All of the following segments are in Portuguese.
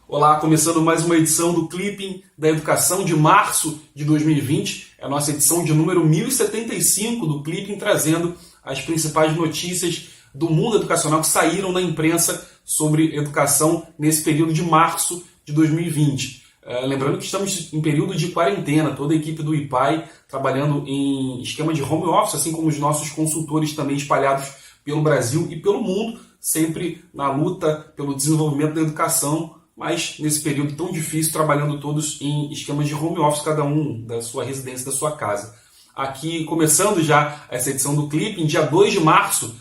Olá, começando mais uma edição do Clipping da Educação de março de 2020. É a nossa edição de número 1075 do Clipping, trazendo as principais notícias do mundo educacional que saíram na imprensa sobre educação nesse período de março de 2020. Lembrando que estamos em período de quarentena, toda a equipe do IPAE trabalhando em esquema de home office, assim como os nossos consultores também espalhados pelo Brasil e pelo mundo, sempre na luta pelo desenvolvimento da educação, mas nesse período tão difícil, trabalhando todos em esquemas de home office, cada um da sua residência, da sua casa. Aqui, começando já essa edição do Clipe, em dia 2 de março,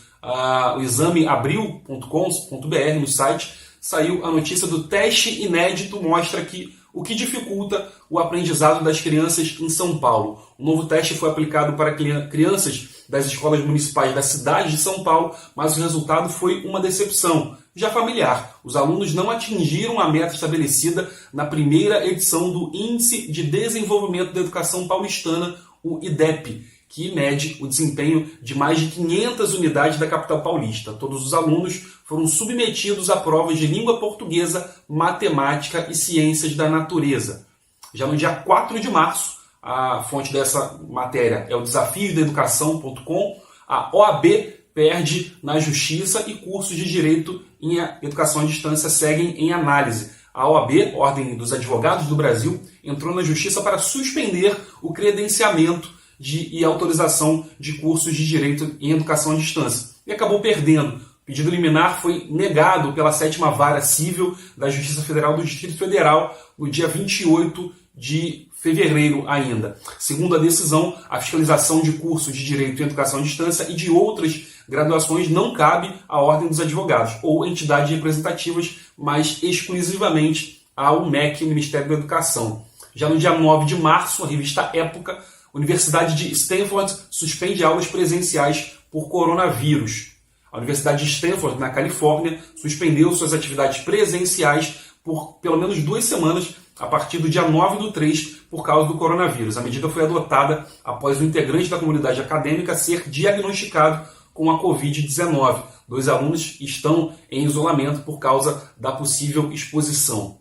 o exame abril.com.br, no site, saiu a notícia do teste inédito, mostra que o que dificulta o aprendizado das crianças em São Paulo. O novo teste foi aplicado para crianças das escolas municipais da cidade de São Paulo, mas o resultado foi uma decepção, já familiar. Os alunos não atingiram a meta estabelecida na primeira edição do Índice de Desenvolvimento da Educação Paulistana, o IDEP, que mede o desempenho de mais de 500 unidades da capital paulista. Todos os alunos foram submetidos a provas de língua portuguesa, matemática e ciências da natureza. Já no dia 4 de março, a fonte dessa matéria é o desafiodaeducação.com, a OAB perde na justiça e cursos de direito em educação à distância seguem em análise. A OAB, Ordem dos Advogados do Brasil, entrou na justiça para suspender o credenciamento e autorização de cursos de direito em educação à distância. E acabou perdendo. O pedido liminar foi negado pela 7ª Vara Civil da Justiça Federal do Distrito Federal no dia 28 de fevereiro ainda. Segundo a decisão, a fiscalização de cursos de direito em educação à distância e de outras graduações não cabe à Ordem dos Advogados ou entidades representativas, mas exclusivamente ao MEC, Ministério da Educação. Já no dia 9 de março, a revista Época, Universidade de Stanford suspende aulas presenciais por coronavírus. A Universidade de Stanford, na Califórnia, suspendeu suas atividades presenciais por pelo menos 2 semanas a partir do dia 9/3 por causa do coronavírus. A medida foi adotada após o integrante da comunidade acadêmica ser diagnosticado com a Covid-19. 2 alunos estão em isolamento por causa da possível exposição.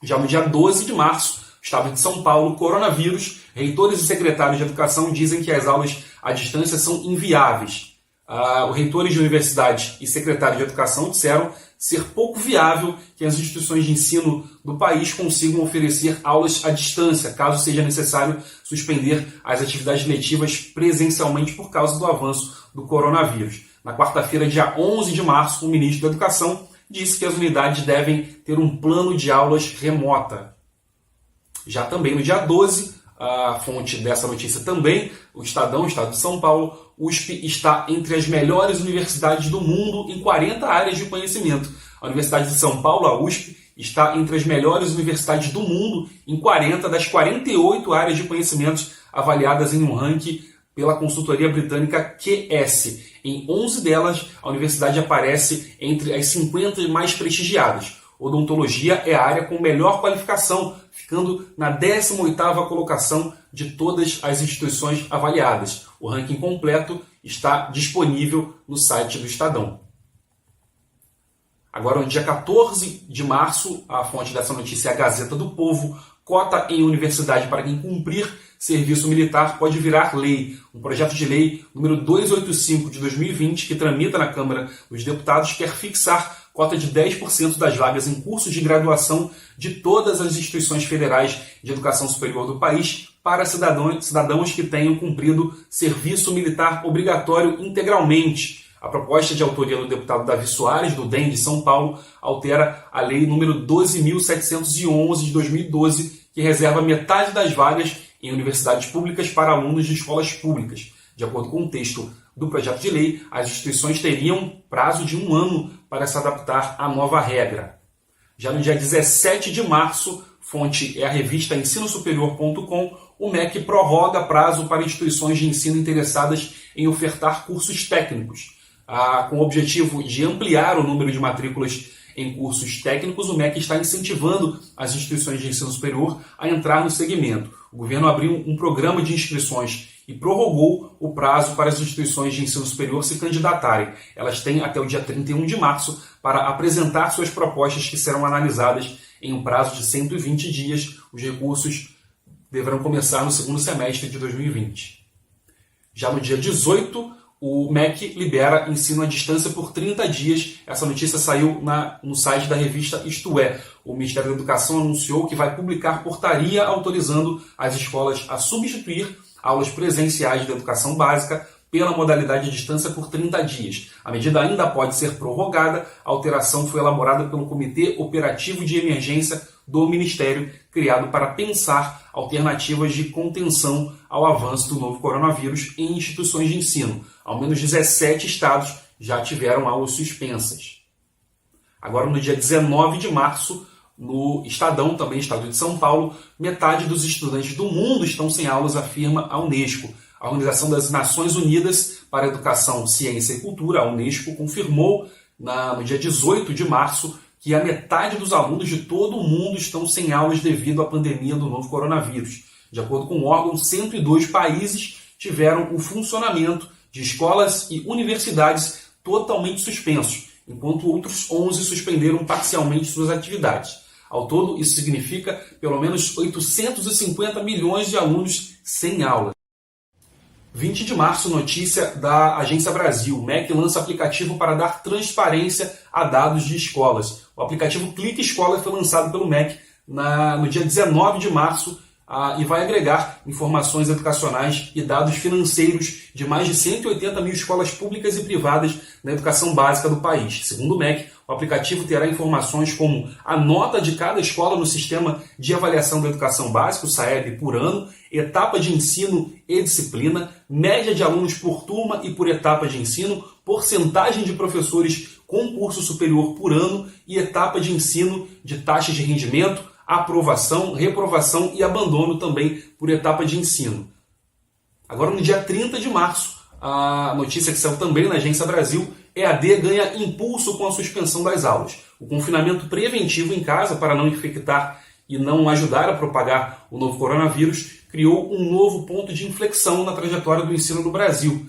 Já no dia 12 de março, Estado de São Paulo, coronavírus, reitores e secretários de educação dizem que as aulas à distância são inviáveis. Os reitores de universidade e secretários de educação disseram ser pouco viável que as instituições de ensino do país consigam oferecer aulas à distância, caso seja necessário suspender as atividades letivas presencialmente por causa do avanço do coronavírus. Na quarta-feira, dia 11 de março, o ministro da Educação disse que as unidades devem ter um plano de aulas remota. Já também no dia 12, a fonte dessa notícia também, o Estadão, Estado de São Paulo, USP está entre as melhores universidades do mundo em 40 áreas de conhecimento. A Universidade de São Paulo, a USP, está entre as melhores universidades do mundo em 40 das 48 áreas de conhecimentos avaliadas em um ranking pela consultoria britânica QS. Em 11 delas, a universidade aparece entre as 50 mais prestigiadas. Odontologia é a área com melhor qualificação, ficando na 18ª colocação de todas as instituições avaliadas. O ranking completo está disponível no site do Estadão. Agora, no dia 14 de março, a fonte dessa notícia é a Gazeta do Povo. Cota em universidade para quem cumprir serviço militar pode virar lei. Um projeto de lei número 285 de 2020, que tramita na Câmara dos Deputados, quer fixar cota de 10% das vagas em cursos de graduação de todas as instituições federais de educação superior do país para cidadãos que tenham cumprido serviço militar obrigatório integralmente. A proposta de autoria do deputado Davi Soares, do DEM de São Paulo, altera a lei número 12.711 de 2012, que reserva metade das vagas em universidades públicas para alunos de escolas públicas. De acordo com o texto do projeto de lei, as instituições teriam prazo de 1 ano para se adaptar à nova regra. Já no dia 17 de março, fonte é a revista ensinoSuperior.com, o MEC prorroga prazo para instituições de ensino interessadas em ofertar cursos técnicos. Com o objetivo de ampliar o número de matrículas em cursos técnicos, o MEC está incentivando as instituições de ensino superior a entrar no segmento. O governo abriu um programa de inscrições e prorrogou o prazo para as instituições de ensino superior se candidatarem. Elas têm até o dia 31 de março para apresentar suas propostas que serão analisadas em um prazo de 120 dias. Os recursos deverão começar no segundo semestre de 2020. Já no dia 18, o MEC libera ensino à distância por 30 dias. Essa notícia saiu no site da revista Isto É. O Ministério da Educação anunciou que vai publicar portaria autorizando as escolas a substituir aulas presenciais da educação básica pela modalidade à distância por 30 dias. A medida ainda pode ser prorrogada. A alteração foi elaborada pelo Comitê Operativo de Emergência do Ministério, criado para pensar alternativas de contenção ao avanço do novo coronavírus em instituições de ensino. Ao menos 17 estados já tiveram aulas suspensas. Agora, no dia 19 de março, no Estadão, também Estado de São Paulo, metade dos estudantes do mundo estão sem aulas, afirma a Unesco. A Organização das Nações Unidas para a Educação, Ciência e Cultura, a Unesco, confirmou no dia 18 de março que a metade dos alunos de todo o mundo estão sem aulas devido à pandemia do novo coronavírus. De acordo com o órgão, 102 países tiveram o funcionamento de escolas e universidades totalmente suspensos, enquanto outros 11 suspenderam parcialmente suas atividades. Ao todo, isso significa pelo menos 850 milhões de alunos sem aula. 20 de março, notícia da Agência Brasil. O MEC lança aplicativo para dar transparência a dados de escolas. O aplicativo Clique Escola foi lançado pelo MEC no dia 19 de março e vai agregar informações educacionais e dados financeiros de mais de 180 mil escolas públicas e privadas na educação básica do país. Segundo o MEC, o aplicativo terá informações como a nota de cada escola no Sistema de Avaliação da Educação Básica, o SAEB, por ano, etapa de ensino e disciplina, média de alunos por turma e por etapa de ensino, porcentagem de professores com curso superior por ano e etapa de ensino de taxas de rendimento, aprovação, reprovação e abandono também por etapa de ensino. Agora, no dia 30 de março, a notícia que saiu também na Agência Brasil, EAD ganha impulso com a suspensão das aulas. O confinamento preventivo em casa para não infectar e não ajudar a propagar o novo coronavírus criou um novo ponto de inflexão na trajetória do ensino no Brasil.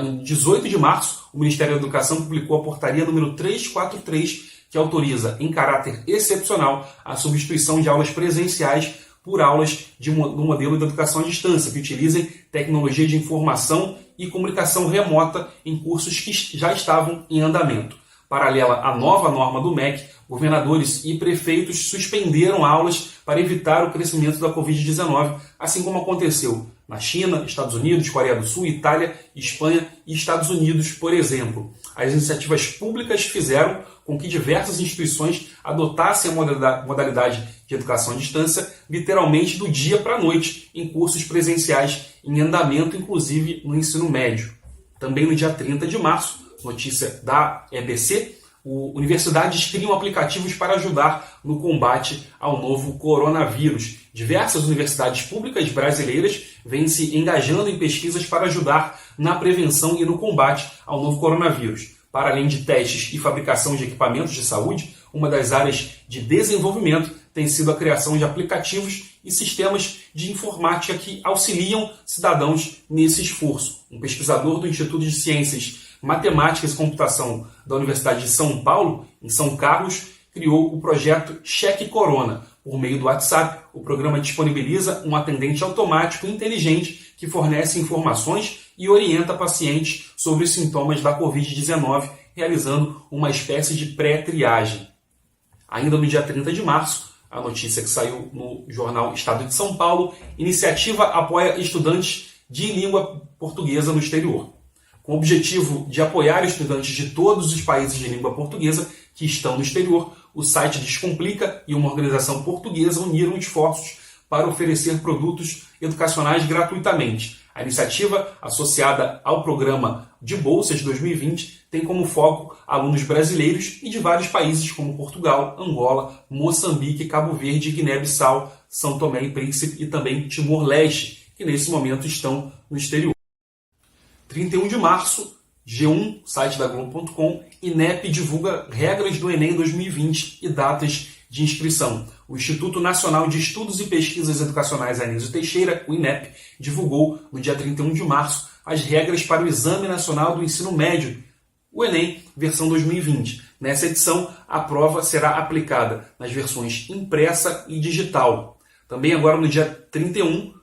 Em 18 de março, o Ministério da Educação publicou a portaria número 343, que autoriza, em caráter excepcional, a substituição de aulas presenciais por aulas do modelo de educação à distância, que utilizem tecnologia de informação e comunicação remota em cursos que já estavam em andamento. Paralela à nova norma do MEC, governadores e prefeitos suspenderam aulas para evitar o crescimento da Covid-19, assim como aconteceu na China, Estados Unidos, Coreia do Sul, Itália, Espanha e Estados Unidos, por exemplo. As iniciativas públicas fizeram com que diversas instituições adotassem a modalidade de educação à distância literalmente do dia para a noite, em cursos presenciais em andamento, inclusive no ensino médio. Também no dia 30 de março, notícia da EBC, universidades criam aplicativos para ajudar no combate ao novo coronavírus. Diversas universidades públicas brasileiras vêm se engajando em pesquisas para ajudar na prevenção e no combate ao novo coronavírus. Para além de testes e fabricação de equipamentos de saúde, uma das áreas de desenvolvimento tem sido a criação de aplicativos e sistemas de informática que auxiliam cidadãos nesse esforço. Um pesquisador do Instituto de Ciências Matemáticas e Computação da Universidade de São Paulo, em São Carlos, criou o projeto Cheque Corona. Por meio do WhatsApp, o programa disponibiliza um atendente automático inteligente que fornece informações e orienta pacientes sobre os sintomas da Covid-19, realizando uma espécie de pré-triagem. Ainda no dia 30 de março, a notícia que saiu no jornal Estado de São Paulo, iniciativa apoia estudantes de língua portuguesa no exterior. Com o objetivo de apoiar estudantes de todos os países de língua portuguesa que estão no exterior, o site Descomplica e uma organização portuguesa uniram esforços para oferecer produtos educacionais gratuitamente. A iniciativa, associada ao programa de bolsas 2020, tem como foco alunos brasileiros e de vários países como Portugal, Angola, Moçambique, Cabo Verde, Guiné-Bissau, São Tomé e Príncipe e também Timor-Leste, que nesse momento estão no exterior. 31 de março, G1, site da Globo.com, INEP divulga regras do Enem 2020 e datas de inscrição. O Instituto Nacional de Estudos e Pesquisas Educacionais Anísio Teixeira, o INEP, divulgou no dia 31 de março as regras para o Exame Nacional do Ensino Médio, o Enem versão 2020. Nessa edição, a prova será aplicada nas versões impressa e digital. Também agora no dia 31,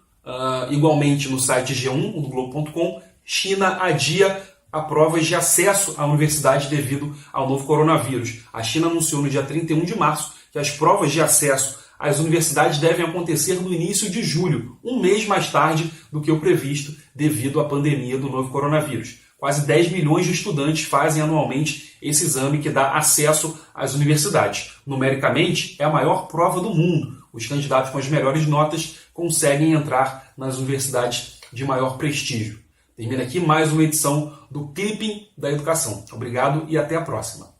igualmente no site G1, do Globo.com, China adia a provas de acesso à universidade devido ao novo coronavírus. A China anunciou no dia 31 de março que as provas de acesso às universidades devem acontecer no início de julho, um mês mais tarde do que o previsto devido à pandemia do novo coronavírus. Quase 10 milhões de estudantes fazem anualmente esse exame que dá acesso às universidades. Numericamente, é a maior prova do mundo. Os candidatos com as melhores notas conseguem entrar nas universidades de maior prestígio. Termina aqui mais uma edição do Clipping da Educação. Obrigado e até a próxima.